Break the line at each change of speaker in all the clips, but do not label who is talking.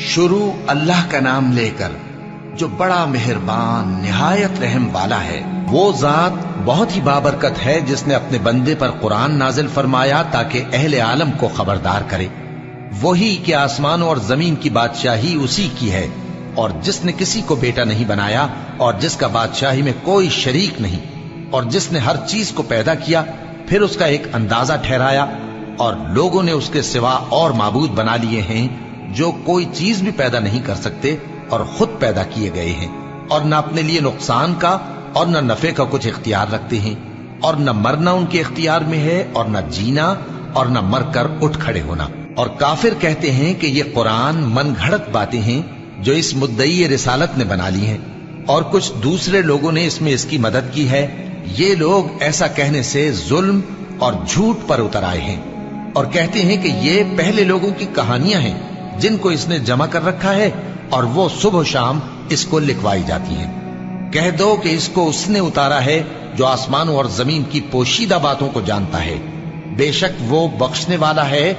شروع اللہ کا نام لے کر جو بڑا مہربان نہایت رحم والا ہے۔ وہ ذات بہت ہی بابرکت ہے جس نے اپنے بندے پر قرآن نازل فرمایا تاکہ اہل عالم کو خبردار کرے۔ وہی کہ آسمانوں اور زمین کی بادشاہی اسی کی ہے، اور جس نے کسی کو بیٹا نہیں بنایا اور جس کا بادشاہی میں کوئی شریک نہیں، اور جس نے ہر چیز کو پیدا کیا پھر اس کا ایک اندازہ ٹھہرایا، اور لوگوں نے اس کے سوا اور معبود بنا لیے ہیں جو کوئی چیز بھی پیدا نہیں کر سکتے اور خود پیدا کیے گئے ہیں، اور نہ اپنے لیے نقصان کا اور نہ نفع کا کچھ اختیار رکھتے ہیں، اور نہ مرنا ان کے اختیار میں ہے اور نہ جینا اور نہ مر کر اٹھ کھڑے ہونا۔ اور کافر کہتے ہیں کہ یہ قرآن من گھڑت باتیں ہیں جو اس مدعی رسالت نے بنا لی ہیں، اور کچھ دوسرے لوگوں نے اس میں اس کی مدد کی ہے۔ یہ لوگ ایسا کہنے سے ظلم اور جھوٹ پر اتر آئے ہیں، اور کہتے ہیں کہ یہ پہلے لوگوں کی کہانیاں ہیں جن کو اس نے جمع کر رکھا ہے، اور وہ صبح و شام اس کو لکھوائی جاتی ہیں۔ کہہ دو کہ اس کو اس نے اتارا ہے جو آسمانوں اور زمین کی پوشیدہ باتوں کو جانتا ہے، بے شک وہ بخشنے والا ہے،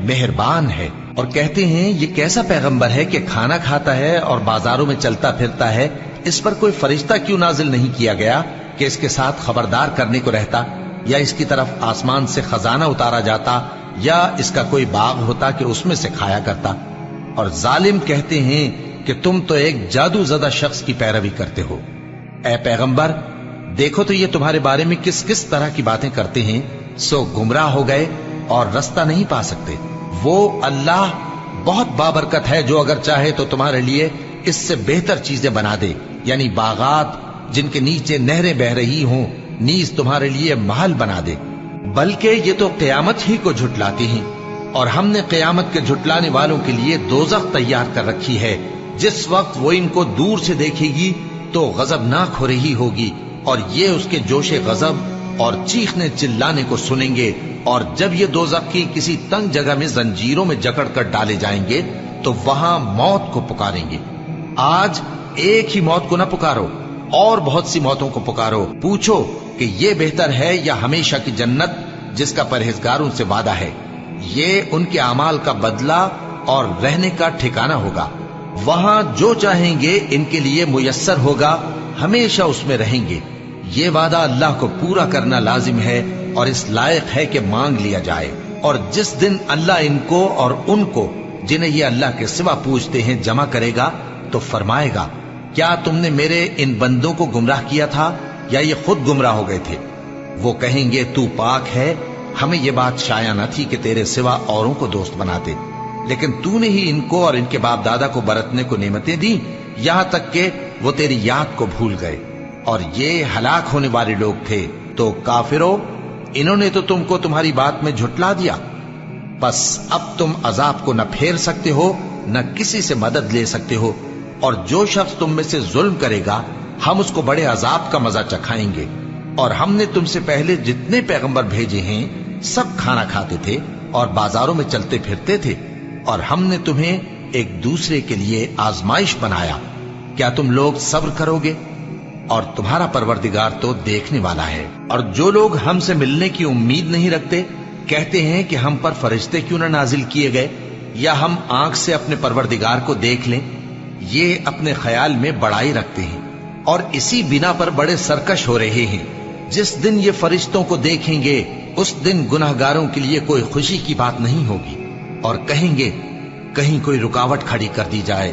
مہربان ہے۔ اور کہتے ہیں یہ کیسا پیغمبر ہے کہ کھانا کھاتا ہے اور بازاروں میں چلتا پھرتا ہے، اس پر کوئی فرشتہ کیوں نازل نہیں کیا گیا کہ اس کے ساتھ خبردار کرنے کو رہتا، یا اس کی طرف آسمان سے خزانہ اتارا جاتا، یا اس کا کوئی باغ ہوتا کہ اس میں سے کھایا کرتا۔ اور ظالم کہتے ہیں کہ تم تو ایک جادو زدہ شخص کی پیروی کرتے ہو۔ اے پیغمبر دیکھو تو یہ تمہارے بارے میں کس کس طرح کی باتیں کرتے ہیں، سو گمراہ ہو گئے اور رستہ نہیں پا سکتے۔ وہ اللہ بہت بابرکت ہے جو اگر چاہے تو تمہارے لیے اس سے بہتر چیزیں بنا دے، یعنی باغات جن کے نیچے نہریں بہ رہی ہوں، نیز تمہارے لیے محل بنا دے۔ بلکہ یہ تو قیامت ہی کو جھٹلاتے ہیں، اور ہم نے قیامت کے جھٹلانے والوں کے لیے دوزخ تیار کر رکھی ہے، جس وقت وہ ان کو دور سے دیکھے گی تو غضبناک ہو رہی ہوگی، اور یہ اس کے جوش غضب اور چیخنے چلانے کو سنیں گے۔ اور جب یہ دوزخ کی کسی تنگ جگہ میں زنجیروں میں جکڑ کر ڈالے جائیں گے تو وہاں موت کو پکاریں گے۔ آج ایک ہی موت کو نہ پکارو، اور بہت سی موتوں کو پکارو، پوچھو کہ یہ بہتر ہے یا ہمیشہ کی جنت جس کا پرہیزگاروں سے وعدہ ہے۔ یہ ان کے اعمال کا بدلہ اور رہنے کا ٹھکانہ ہوگا، وہاں جو چاہیں گے ان کے لیے میسر ہوگا، ہمیشہ اس میں رہیں گے۔ یہ وعدہ اللہ کو پورا کرنا لازم ہے اور اس لائق ہے کہ مانگ لیا جائے۔ اور جس دن اللہ ان کو اور ان کو جنہیں یہ اللہ کے سوا پوچھتے ہیں جمع کرے گا تو فرمائے گا، کیا تم نے میرے ان بندوں کو گمراہ کیا تھا یا یہ خود گمراہ ہو گئے تھے؟ وہ کہیں گے تو پاک ہے، ہمیں یہ بات شایع نہ تھی کہ تیرے سوا اوروں کو دوست بناتے، لیکن تو نے ہی ان کو اور ان کے باپ دادا کو برتنے کو نعمتیں دی، یہاں تک کہ وہ تیری یاد کو بھول گئے، اور یہ ہلاک ہونے والے لوگ تھے۔ تو کافرو، انہوں نے تو تم کو تمہاری بات میں جھٹلا دیا، بس اب تم عذاب کو نہ پھیر سکتے ہو نہ کسی سے مدد لے سکتے ہو، اور جو شخص تم میں سے ظلم کرے گا ہم اس کو بڑے عذاب کا مزہ چکھائیں گے۔ اور ہم نے تم سے پہلے جتنے پیغمبر بھیجے ہیں سب کھانا کھاتے تھے اور بازاروں میں چلتے پھرتے تھے، اور ہم نے تمہیں ایک دوسرے کے لیے آزمائش بنایا، کیا تم لوگ صبر کرو گے؟ اور تمہارا پروردگار تو دیکھنے والا ہے۔ اور جو لوگ ہم سے ملنے کی امید نہیں رکھتے کہتے ہیں کہ ہم پر فرشتے کیوں نہ نازل کیے گئے، یا ہم آنکھ سے اپنے پروردگار کو دیکھ لیں۔ یہ اپنے خیال میں بڑائی رکھتے ہیں اور اسی بنا پر بڑے سرکش ہو رہے ہیں۔ جس دن یہ فرشتوں کو دیکھیں گے اس دن گناہگاروں کے لیے کوئی خوشی کی بات نہیں ہوگی، اور کہیں گے کہیں کوئی رکاوٹ کھڑی کر دی جائے۔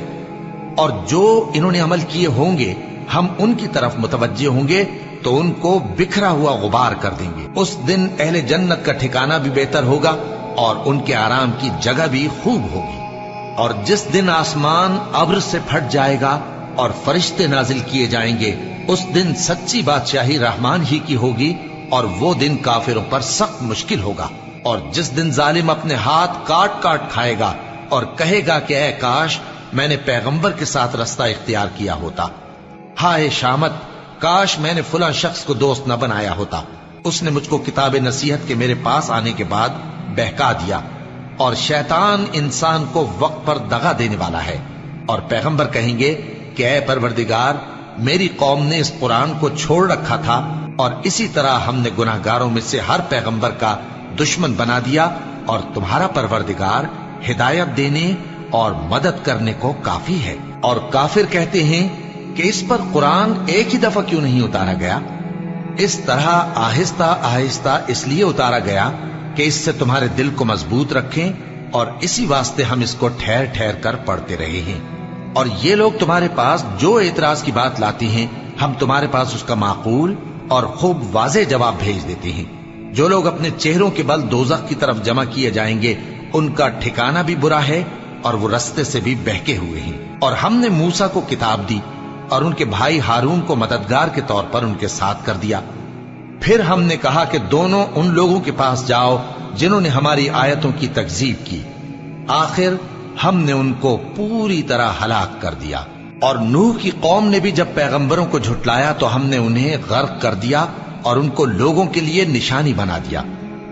اور جو انہوں نے عمل کیے ہوں گے ہم ان کی طرف متوجہ ہوں گے تو ان کو بکھرا ہوا غبار کر دیں گے۔ اس دن اہل جنت کا ٹھکانہ بھی بہتر ہوگا اور ان کے آرام کی جگہ بھی خوب ہوگی۔ اور جس دن آسمان ابر سے پھٹ جائے گا اور فرشتے نازل کیے جائیں گے، اس دن سچی بادشاہی رحمان ہی کی ہوگی، اور وہ دن کافروں پر سخت مشکل ہوگا۔ اور جس دن ظالم اپنے ہاتھ کاٹ کاٹ کھائے گا اور کہے گا کہ اے کاش میں نے پیغمبر کے ساتھ رستہ اختیار کیا ہوتا، ہائے شامت، کاش میں نے فلاں شخص کو دوست نہ بنایا ہوتا، اس نے مجھ کو کتاب نصیحت کے میرے پاس آنے کے بعد بہکا دیا۔ اور شیطان انسان کو وقت پر دغا دینے والا ہے۔ اور پیغمبر کہیں گے کہ اے پروردگار، میری قوم نے اس قرآن کو چھوڑ رکھا تھا، اور اسی طرح ہم نے گناہگاروں میں سے ہر پیغمبر کا دشمن بنا دیا، اور تمہارا پروردگار ہدایت دینے اور مدد کرنے کو کافی ہے۔ اور کافر کہتے ہیں کہ اس پر قرآن ایک ہی دفعہ کیوں نہیں اتارا گیا؟ اس طرح آہستہ آہستہ اس لیے اتارا گیا کہ اس سے تمہارے دل کو مضبوط رکھیں، اور اسی واسطے ہم اس کو ٹھہر ٹھہر کر پڑھتے رہے ہیں۔ اور یہ لوگ تمہارے پاس جو اعتراض کی بات لاتی ہیں، ہم تمہارے پاس اس کا معقول اور خوب واضح جواب بھیج دیتے ہیں۔ جو لوگ اپنے چہروں کے بل دوزخ کی طرف جمع کیے جائیں گے، ان کا ٹھکانہ بھی برا ہے اور وہ رستے سے بھی بہکے ہوئے ہیں۔ اور ہم نے موسیٰ کو کتاب دی اور ان کے بھائی ہارون کو مددگار کے طور پر ان کے ساتھ کر دیا۔ پھر ہم نے کہا کہ دونوں ان لوگوں کے پاس جاؤ جنہوں نے ہماری آیتوں کی تکذیب کی۔ آخر ہم نے ان کو پوری طرح ہلاک کر دیا۔ اور نوح کی قوم نے بھی جب پیغمبروں کو جھٹلایا تو ہم نے انہیں غرق کر دیا اور ان کو لوگوں کے لیے نشانی بنا دیا،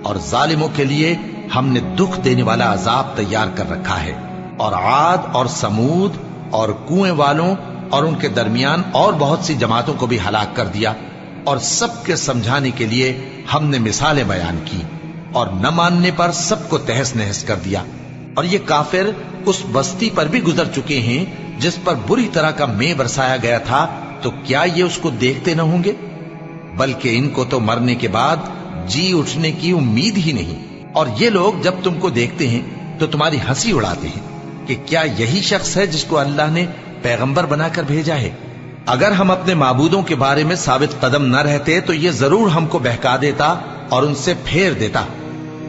اور ظالموں کے لیے ہم نے دکھ دینے والا عذاب تیار کر رکھا ہے۔ اور عاد اور سمود اور کنویں والوں اور ان کے درمیان اور بہت سی جماعتوں کو بھی ہلاک کر دیا، اور سب کے سمجھانے کے لیے ہم نے مثالیں بیان کی، اور نہ ماننے پر سب کو تہس نہس کر دیا۔ اور یہ کافر اس بستی پر بھی گزر چکے ہیں جس پر بری طرح کا مے برسایا گیا تھا، تو کیا یہ اس کو دیکھتے نہ ہوں گے؟ بلکہ ان کو تو مرنے کے بعد جی اٹھنے کی امید ہی نہیں۔ اور یہ لوگ جب تم کو دیکھتے ہیں تو تمہاری ہنسی اڑاتے ہیں کہ کیا یہی شخص ہے جس کو اللہ نے پیغمبر بنا کر بھیجا ہے؟ اگر ہم اپنے معبودوں کے بارے میں ثابت قدم نہ رہتے تو یہ ضرور ہم کو بہکا دیتا اور ان سے پھیر دیتا،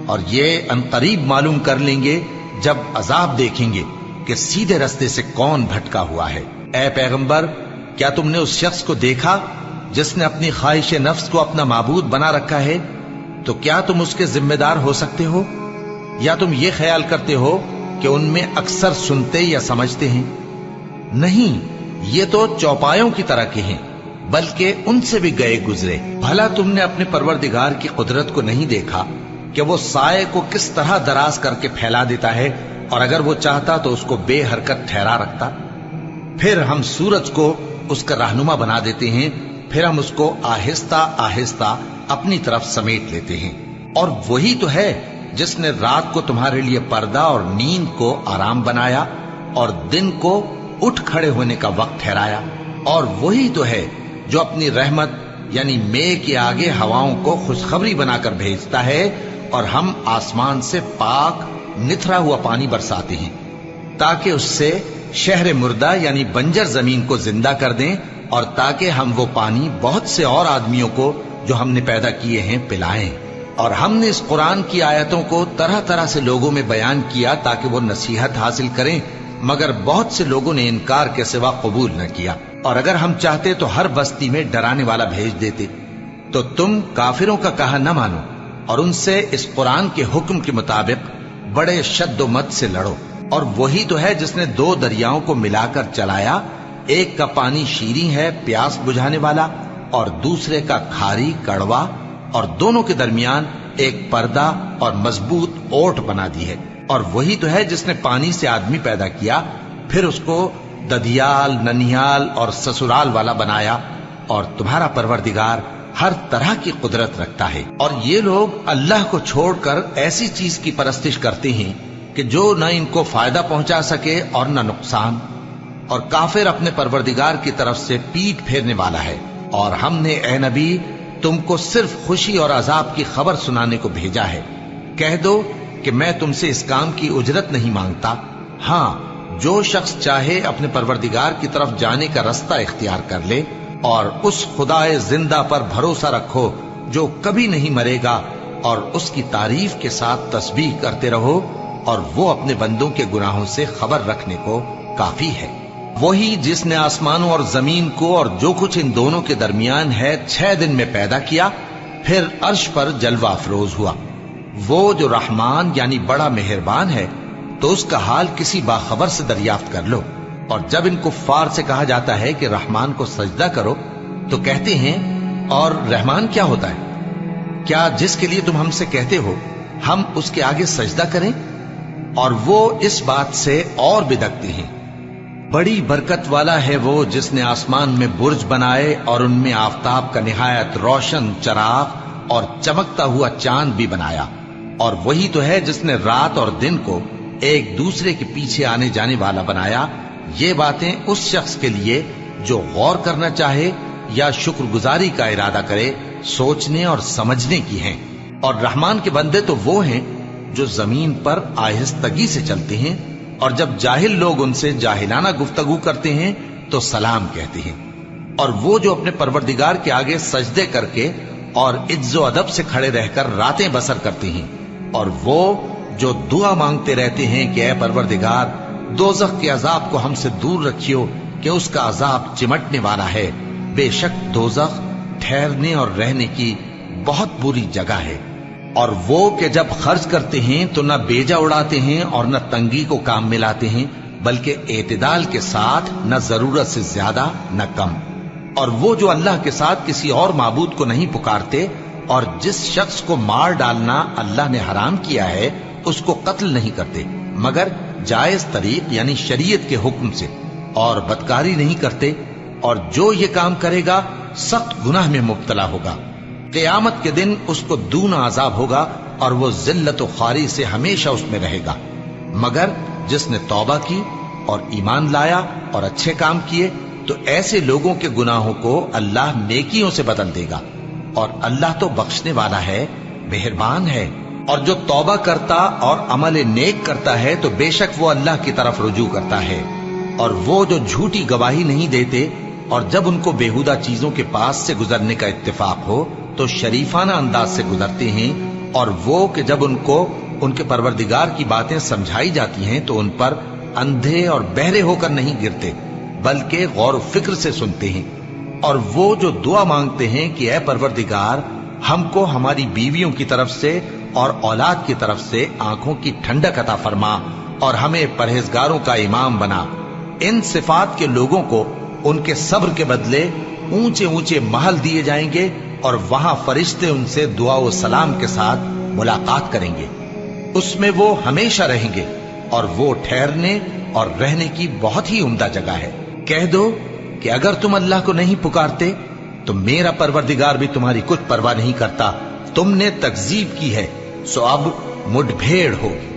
اور یہ عنقریب معلوم کر لیں گے جب عذاب دیکھیں گے کہ سیدھے رستے سے کون بھٹکا ہوا ہے۔ اے پیغمبر، کیا تم نے اس شخص کو دیکھا جس نے اپنی خواہش نفس کو اپنا معبود بنا رکھا ہے؟ تو کیا تم اس کے ذمہ دار ہو سکتے ہو؟ یا تم یہ خیال کرتے ہو کہ ان میں اکثر سنتے یا سمجھتے ہیں؟ نہیں، یہ تو چوپایوں کی طرح کے ہیں، بلکہ ان سے بھی گئے گزرے۔ بھلا تم نے اپنے پروردگار کی قدرت کو نہیں دیکھا کہ وہ سائے کو کس طرح دراز کر کے پھیلا دیتا ہے، اور اگر وہ چاہتا تو اس کو بے حرکت ٹھہرا رکھتا؟ پھر ہم سورج کو اس کا رہنما بنا دیتے ہیں، پھر ہم اس کو آہستہ آہستہ اپنی طرف سمیٹ لیتے ہیں۔ اور وہی تو ہے جس نے رات کو تمہارے لیے پردہ اور نیند کو آرام بنایا، اور دن کو اٹھ کھڑے ہونے کا وقت ٹھہرایا۔ اور وہی تو ہے جو اپنی رحمت یعنی مے کے آگے ہواؤں کو خوشخبری بنا کر بھیجتا ہے، اور ہم آسمان سے پاک نتھرا ہوا پانی برساتے ہیں تاکہ اس سے شہر مردہ یعنی بنجر زمین کو زندہ کر دیں، اور تاکہ ہم وہ پانی بہت سے اور آدمیوں کو جو ہم نے پیدا کیے ہیں پلائیں۔ اور ہم نے اس قرآن کی آیتوں کو طرح طرح سے لوگوں میں بیان کیا تاکہ وہ نصیحت حاصل کریں، مگر بہت سے لوگوں نے انکار کے سوا قبول نہ کیا۔ اور اگر ہم چاہتے تو ہر بستی میں ڈرانے والا بھیج دیتے۔ تو تم کافروں کا کہا نہ مانو اور ان سے اس قرآن کے حکم کے مطابق بڑے شد و مت سے لڑو۔ اور وہی تو ہے جس نے دو دریاؤں کو ملا کر چلایا، ایک کا پانی شیریں ہے پیاس بجھانے والا، اور دوسرے کا کھاری کڑوا، اور دونوں کے درمیان ایک پردہ اور مضبوط اوٹ بنا دی ہے۔ اور وہی تو ہے جس نے پانی سے آدمی پیدا کیا، پھر اس کو ددیال، ننیال اور سسرال والا بنایا، اور تمہارا پروردگار ہر طرح کی قدرت رکھتا ہے۔ اور یہ لوگ اللہ کو چھوڑ کر ایسی چیز کی پرستش کرتے ہیں کہ جو نہ ان کو فائدہ پہنچا سکے اور نہ نقصان، اور کافر اپنے پروردگار کی طرف سے پیٹ پھیرنے والا ہے۔ اور ہم نے اے نبی تم کو صرف خوشی اور عذاب کی خبر سنانے کو بھیجا ہے۔ کہہ دو کہ میں تم سے اس کام کی اجرت نہیں مانگتا، ہاں جو شخص چاہے اپنے پروردگار کی طرف جانے کا رستہ اختیار کر لے، اور اس خدائے زندہ پر بھروسہ رکھو جو کبھی نہیں مرے گا، اور اس کی تعریف کے ساتھ تسبیح کرتے رہو، اور وہ اپنے بندوں کے گناہوں سے خبر رکھنے کو کافی ہے۔ وہی جس نے آسمانوں اور زمین کو اور جو کچھ ان دونوں کے درمیان ہے 6 دن میں پیدا کیا، پھر عرش پر جلوہ افروز ہوا۔ وہ جو رحمان یعنی بڑا مہربان ہے، تو اس کا حال کسی باخبر سے دریافت کر لو۔ اور جب ان کفار سے کہا جاتا ہے کہ رحمان کو سجدہ کرو، تو کہتے ہیں اور رحمان کیا ہوتا ہے؟ کیا جس کے لیے تم ہم سے کہتے ہو ہم اس کے آگے سجدہ کریں؟ اور وہ اس بات سے اور بدکتے ہیں۔ بڑی برکت والا ہے وہ جس نے آسمان میں برج بنائے اور ان میں آفتاب کا نہایت روشن چراغ اور چمکتا ہوا چاند بھی بنایا۔ اور وہی تو ہے جس نے رات اور دن کو ایک دوسرے کے پیچھے آنے جانے والا بنایا، یہ باتیں اس شخص کے لیے جو غور کرنا چاہے یا شکر گزاری کا ارادہ کرے سوچنے اور سمجھنے کی ہیں۔ اور رحمان کے بندے تو وہ ہیں جو زمین پر آہستگی سے چلتے ہیں، اور جب جاہل لوگ ان سے جاہلانہ گفتگو کرتے ہیں تو سلام کہتے ہیں۔ اور وہ جو اپنے پروردگار کے آگے سجدے کر کے اور عز و ادب سے کھڑے رہ کر راتیں بسر کرتے ہیں، اور وہ جو دعا مانگتے رہتے ہیں کہ اے پروردگار دوزخ کے عذاب کو ہم سے دور رکھیو کہ اس کا عذاب چمٹنے والا ہے، بے شک دوزخ ٹھہرنے اور رہنے کی بہت بری جگہ ہے۔ اور وہ کہ جب خرچ کرتے ہیں تو نہ بیجا اڑاتے ہیں اور نہ تنگی کو کام میں لاتے ہیں، بلکہ اعتدال کے ساتھ، نہ ضرورت سے زیادہ نہ کم۔ اور وہ جو اللہ کے ساتھ کسی اور معبود کو نہیں پکارتے، اور جس شخص کو مار ڈالنا اللہ نے حرام کیا ہے اس کو قتل نہیں کرتے مگر جائز طریق یعنی شریعت کے حکم سے، اور بدکاری نہیں کرتے، اور جو یہ کام کرے گا سخت گناہ میں مبتلا ہوگا۔ قیامت کے دن اس کو دونا عذاب ہوگا اور وہ ذلت و خواری سے ہمیشہ اس میں رہے گا، مگر جس نے توبہ کی اور ایمان لایا اور اچھے کام کیے تو ایسے لوگوں کے گناہوں کو اللہ نیکیوں سے بدل دے گا، اور اللہ تو بخشنے والا ہے، مہربان ہے۔ اور جو توبہ کرتا اور عمل نیک کرتا ہے تو بے شک وہ اللہ کی طرف رجوع کرتا ہے۔ اور وہ جو جھوٹی گواہی نہیں دیتے اور جب ان کو بیہودہ چیزوں کے پاس سے گزرنے کا اتفاق ہو تو شریفانہ انداز سے گزرتے ہیں، اور وہ کہ جب ان کو ان کے پروردگار کی باتیں سمجھائی جاتی ہیں تو ان پر اندھے اور بہرے ہو کر نہیں گرتے بلکہ غور و فکر سے سنتے ہیں۔ اور وہ جو دعا مانگتے ہیں کہ اے پروردگار ہم کو ہماری بیویوں کی طرف سے اور اولاد کی طرف سے آنکھوں کی ٹھنڈک عطا فرما اور ہمیں پرہیزگاروں کا امام بنا، ان صفات کے لوگوں کو ان کے صبر کے بدلے اونچے اونچے محل دیے جائیں گے، اور وہاں فرشتے ان سے دعا و سلام کے ساتھ ملاقات کریں گے، اس میں وہ ہمیشہ رہیں گے، اور وہ ٹھہرنے اور رہنے کی بہت ہی عمدہ جگہ ہے۔ کہہ دو کہ اگر تم اللہ کو نہیں پکارتے تو میرا پروردگار بھی تمہاری کچھ پرواہ نہیں کرتا، تم نے تکذیب کی ہے سو اب مڈ بھیڑ ہوگی۔